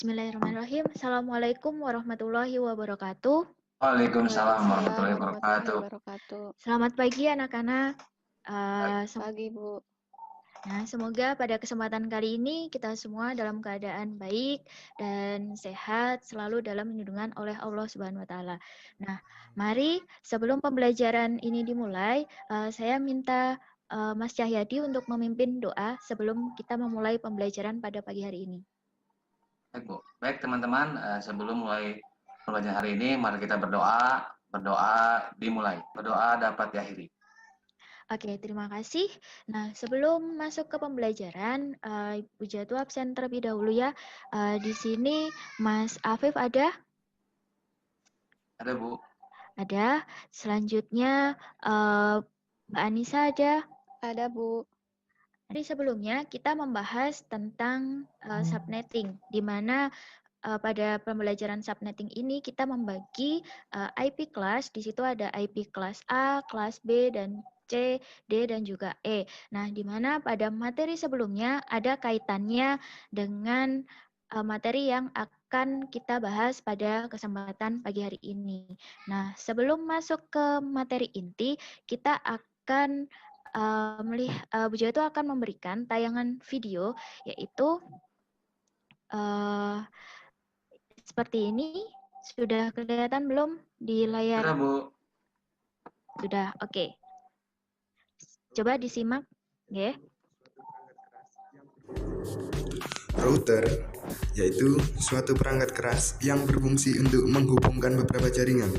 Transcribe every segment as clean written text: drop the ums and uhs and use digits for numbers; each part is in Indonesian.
Bismillahirrahmanirrahim. Assalamualaikum warahmatullahi wabarakatuh. Waalaikumsalam Waalaikumsalam warahmatullahi warahmatullahi wabarakatuh. wabarakatuh. Selamat pagi anak-anak. Pagi, Bu. Nah, semoga pada kesempatan kali ini kita semua dalam keadaan baik dan sehat, selalu dalam lindungan oleh Allah Subhanahu wa taala. Nah, mari sebelum pembelajaran ini dimulai, saya minta Mas Cahyadi untuk memimpin doa sebelum kita memulai pembelajaran pada pagi hari ini. Baik, Bu. Baik, teman-teman, sebelum mulai pembelajaran hari ini, mari kita berdoa. Berdoa dimulai. Berdoa dapat diakhiri. Oke, terima kasih. Nah, sebelum masuk ke pembelajaran, Ibu Jatuh absen terlebih dahulu ya. Di sini Mas Afif ada? Ada, Bu. Ada. Selanjutnya Mbak Anissa ada? Ada, Bu. Jadi sebelumnya kita membahas tentang subnetting, di mana pada pembelajaran subnetting ini kita membagi IP kelas. Di situ ada IP kelas A, kelas B, dan C, D, dan juga E. Nah, di mana pada materi sebelumnya ada kaitannya dengan materi yang akan kita bahas pada kesempatan pagi hari ini. Nah, sebelum masuk ke materi inti, kita akan Bu Jo itu akan memberikan tayangan video, yaitu seperti ini. Sudah kelihatan belum di layar? Sudah, Bu. Sudah, oke. Coba disimak, ya. Router yaitu suatu perangkat keras yang berfungsi untuk menghubungkan beberapa jaringan,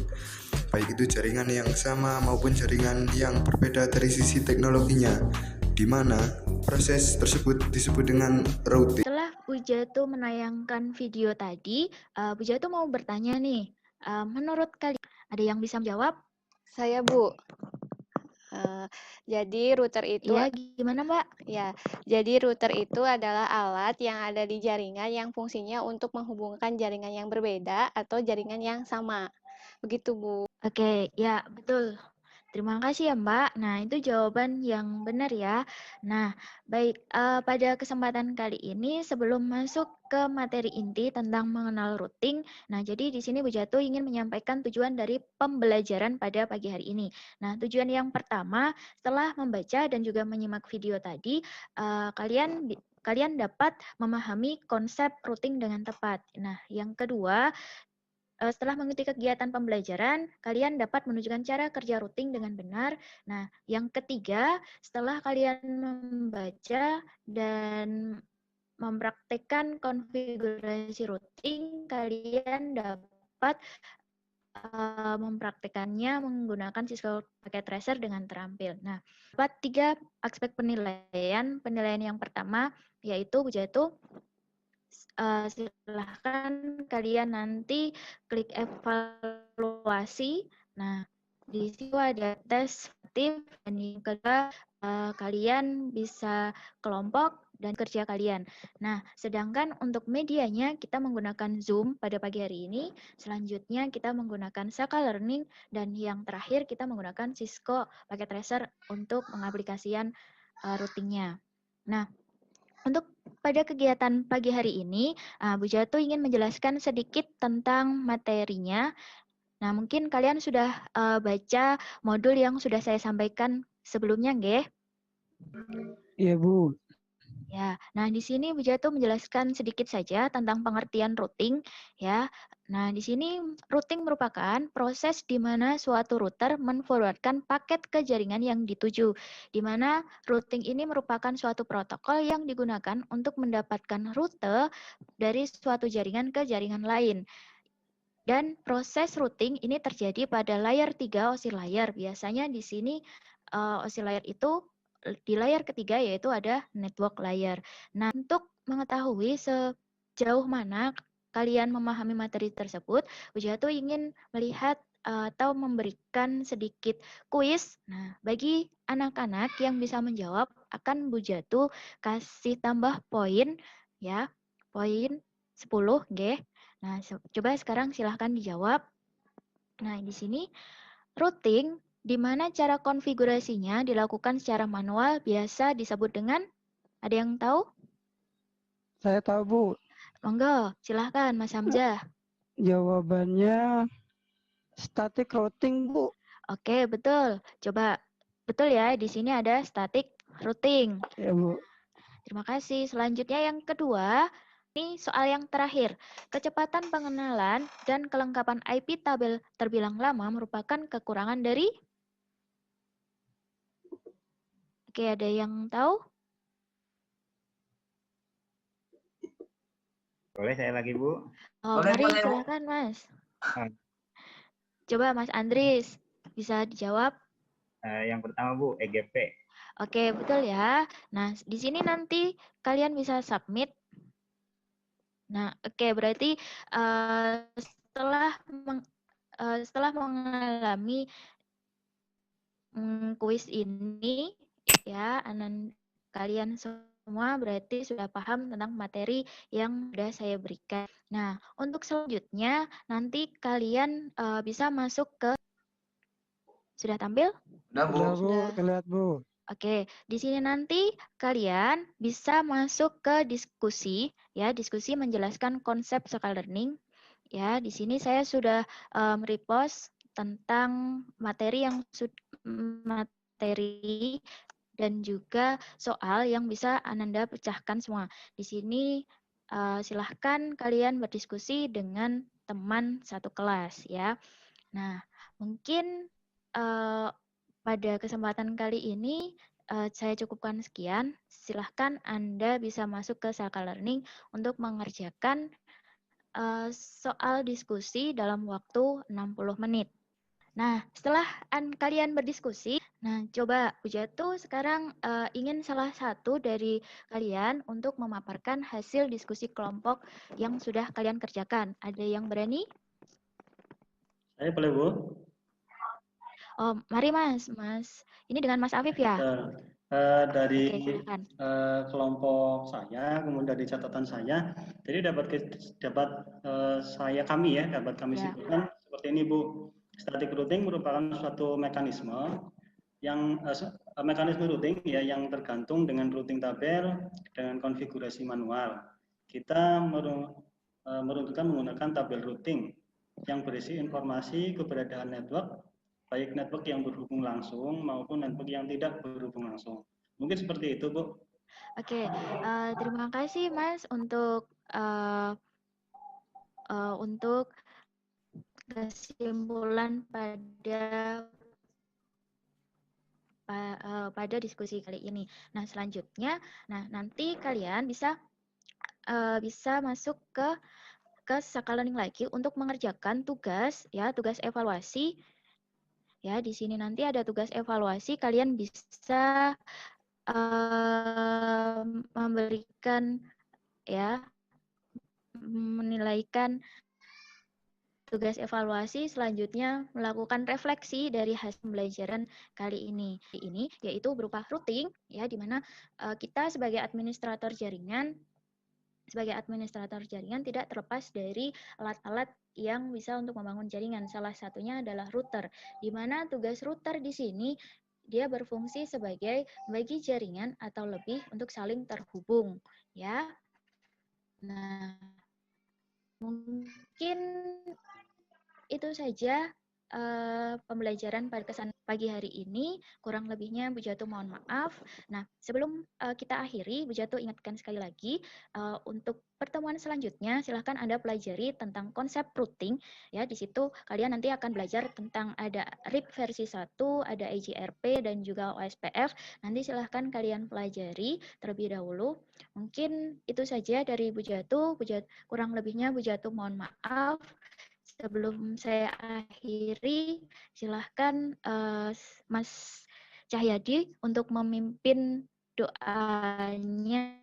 baik itu jaringan yang sama maupun jaringan yang berbeda dari sisi teknologinya, di mana proses tersebut disebut dengan routing. Setelah Bu Jatuh menayangkan video tadi, Bu Jatuh mau bertanya nih, menurut kalian ada yang bisa menjawab? Saya, Bu. Jadi router itu Iya, gimana Mbak? Ya, jadi router itu adalah alat yang ada di jaringan yang fungsinya untuk menghubungkan jaringan yang berbeda atau jaringan yang sama. Begitu, Bu. Oke, ya betul. Terima kasih ya Mbak. Nah, itu jawaban yang benar ya. Nah, baik, pada kesempatan kali ini sebelum masuk ke materi inti tentang mengenal routing, nah jadi di sini Bu Jatuh ingin menyampaikan tujuan dari pembelajaran pada pagi hari ini. Nah, tujuan yang pertama, setelah membaca dan juga menyimak video tadi, kalian dapat memahami konsep routing dengan tepat. Nah, yang kedua, setelah mengikuti kegiatan pembelajaran, kalian dapat menunjukkan cara kerja routing dengan benar. Nah, yang ketiga, setelah kalian membaca dan mempraktekkan konfigurasi routing, kalian dapat mempraktekannya menggunakan Cisco Packet Tracer dengan terampil. Nah, dapat 3 aspek penilaian. Penilaian yang pertama yaitu Bu Jatuh, silahkan kalian nanti klik evaluasi. Nah, di situ ada tes aktif dan yang kedua kalian bisa kelompok dan kerja kalian. Nah, sedangkan untuk medianya kita menggunakan Zoom pada pagi hari ini. Selanjutnya kita menggunakan Saka Learning dan yang terakhir kita menggunakan Cisco Packet Tracer untuk mengaplikasikan routingnya. Nah, untuk pada kegiatan pagi hari ini, Bu Jatuh ingin menjelaskan sedikit tentang materinya. Nah, mungkin kalian sudah baca modul yang sudah saya sampaikan sebelumnya, nggih? Iya, Bu. Ya, nah di sini Bu Jatuh menjelaskan sedikit saja tentang pengertian routing, ya. Nah, di sini routing merupakan proses di mana suatu router menforwardkan paket ke jaringan yang dituju, di mana routing ini merupakan suatu protokol yang digunakan untuk mendapatkan rute dari suatu jaringan ke jaringan lain. Dan proses routing ini terjadi pada layer 3 oscillator. Biasanya di sini oscillator itu di layar ketiga yaitu ada network layer. Nah, untuk mengetahui sejauh mana kalian memahami materi tersebut, Bu Jatuh ingin melihat atau memberikan sedikit kuis. Nah, bagi anak-anak yang bisa menjawab akan Bu Jatuh kasih tambah poin ya. Poin 10, nggih. Nah, coba sekarang silahkan dijawab. Nah, di sini routing di mana cara konfigurasinya dilakukan secara manual biasa disebut dengan, ada yang tahu? Saya tahu, Bu. Monggo, silahkan Mas Hamzah. Jawabannya static routing, Bu. Oke, betul. Coba, betul ya, di sini ada static routing. Ya, Bu. Terima kasih. Selanjutnya yang kedua, ini soal yang terakhir. Kecepatan pengenalan dan kelengkapan IP tabel terbilang lama merupakan kekurangan dari... Oke, ada yang tahu? Boleh saya lagi, Bu? Oh, Boleh, mari boleh, Bu. silahkan Mas. Ah. Coba Mas Andris, bisa dijawab? Yang pertama, Bu, EGP. Oke, betul ya. Nah, di sini nanti kalian bisa submit. Nah, oke, berarti setelah mengalami kuis ini, ya, kalian semua berarti sudah paham tentang materi yang sudah saya berikan. Nah, untuk selanjutnya nanti kalian bisa masuk ke... Sudah tampil? Udah, Bu. Udah, Bu. Sudah. Terlihat, Bu. Oke, di sini nanti kalian bisa masuk ke diskusi, ya, diskusi menjelaskan konsep social learning. Ya, di sini saya sudah repost tentang materi dan juga soal yang bisa Ananda pecahkan semua. Di sini silahkan kalian berdiskusi dengan teman satu kelas, ya. Nah, mungkin pada kesempatan kali ini saya cukupkan sekian. Silahkan Anda bisa masuk ke Salka Learning untuk mengerjakan soal diskusi dalam waktu 60 menit. Nah, setelah kalian berdiskusi, nah coba Bu Jatuh sekarang ingin salah satu dari kalian untuk memaparkan hasil diskusi kelompok yang sudah kalian kerjakan. Ada yang berani? Saya boleh, Bu? Oh, mari Mas. Ini dengan Mas Afif ya? Dari Oke, silakan. kelompok saya, kemudian dari catatan saya, jadi dapat kami Ya. simpulkan seperti ini, Bu. Static routing merupakan suatu mekanisme yang mekanisme routing ya yang tergantung dengan routing tabel dengan konfigurasi manual. Kita meruntutkan menggunakan tabel routing yang berisi informasi keberadaan network, baik network yang berhubung langsung maupun network yang tidak berhubung langsung. Mungkin seperti itu, Bu. Oke, terima kasih Mas untuk kesimpulan pada diskusi kali ini. Nah, selanjutnya, nanti kalian bisa masuk ke Salka Learning lagi untuk mengerjakan tugas, ya, tugas evaluasi. Ya, di sini nanti ada tugas evaluasi. Kalian bisa memberikan, ya, menilaikan tugas evaluasi, selanjutnya melakukan refleksi dari hasil pembelajaran kali ini. Ini yaitu berupa routing, ya, di mana kita sebagai administrator jaringan tidak terlepas dari alat-alat yang bisa untuk membangun jaringan. Salah satunya adalah router, di mana tugas router di sini dia berfungsi sebagai bagi jaringan atau lebih untuk saling terhubung, ya. Nah, mungkin itu saja pembelajaran pada pagi hari ini. Kurang lebihnya Bu Jatuh mohon maaf. Nah, sebelum kita akhiri, Bu Jatuh ingatkan sekali lagi untuk pertemuan selanjutnya silahkan Anda pelajari tentang konsep routing, ya. Di situ kalian nanti akan belajar tentang ada RIP versi 1, ada EGRP dan juga OSPF. Nanti silahkan kalian pelajari terlebih dahulu. Mungkin itu saja dari Bu Jatuh. Kurang lebihnya Bu Jatuh mohon maaf. Sebelum saya akhiri, silahkan Mas Cahyadi untuk memimpin doanya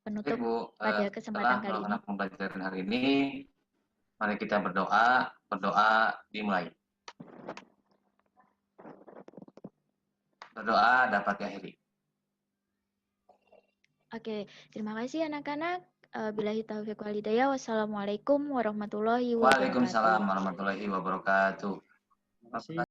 penutup pada kesempatan kali ini. Setelah pembelajaran hari ini, mari kita berdoa dimulai. Berdoa dapat diakhiri. Oke, terima kasih anak-anak. Billahi taufiq wal hidayah. Wassalamualaikum warahmatullahi wabarakatuh. Waalaikumsalam warahmatullahi wabarakatuh. Terima kasih.